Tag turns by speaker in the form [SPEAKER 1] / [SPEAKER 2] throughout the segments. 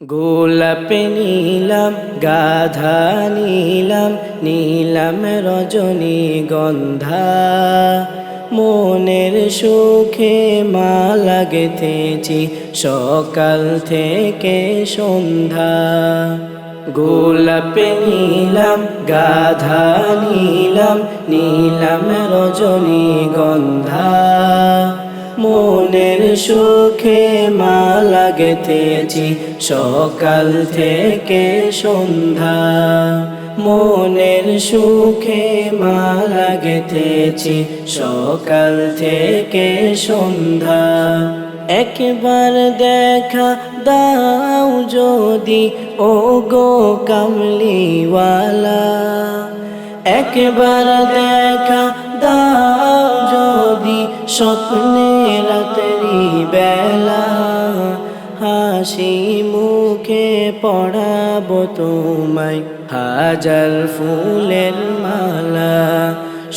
[SPEAKER 1] গোলাপ নিলাম গাধা নিলাম নীলাম রজনীগন্ধা মনের সুখে মালা গেঁথেছি সকাল থেকে সন্ধ্যা। গোলাপ নিলাম গাধা নিলাম নীলাম রজনীগন্ধা মনের সুখে মালা গেঁথেছি সকাল থেকে সন্ধ্যা। মনের সুখে মালা গেঁথেছি সকাল থেকে সন্ধ্যা। একবার দেখা দাও যদি ও গো কামলিওয়ালা, একবার দেখা দাও যদি স্বপ্নে রাত্রি বেলা, হাসি মুখে পড়াবো তোমায় হাজার ফুলের মালা।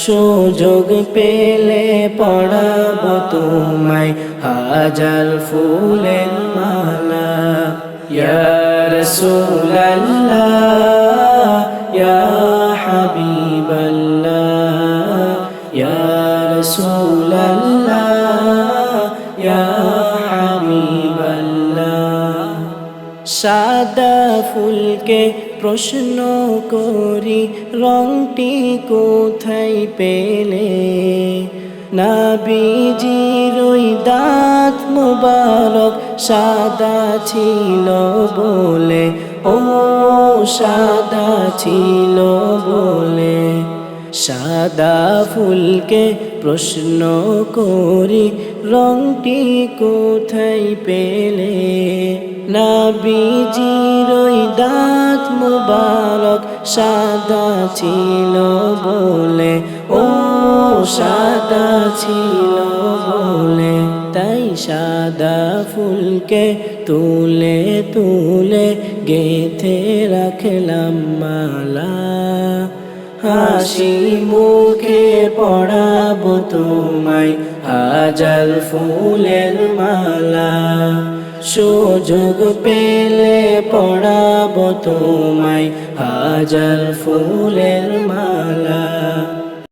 [SPEAKER 1] সুযোগ পেলে পড়াবো তোমায় হাজার ফুলের মালা। ইয়া রাসূলাল্লাহ ইয়া হাবিবাল্লাহ ইয়া রাসূলাল্লাহ ইয়া হাবিবাল্লাহ। সাদা ফুলকে প্রশ্ন করি রংটি কোথায় পেলে, নবীজির ওই দাঁত মুবারক সাদা ছিল বলে, ও সাদা ছিল বলে। সাদা ফুলকে প্রশ্ন করি রংটি কোথায় পেলে, নবীজির ওই দাঁত মুবারক সাদা ছিল বলে, ও সাদা ছিল বলে। তাই সাদা ফুলকে তুলে তুলে গেঁথে রাখলাম মালা, হাসি মুখে পড়াবো তোমায় হাজার ফুলের মালা। সুযোগ পেলে পড়াবো তোমায় হাজার ফুলের মালা।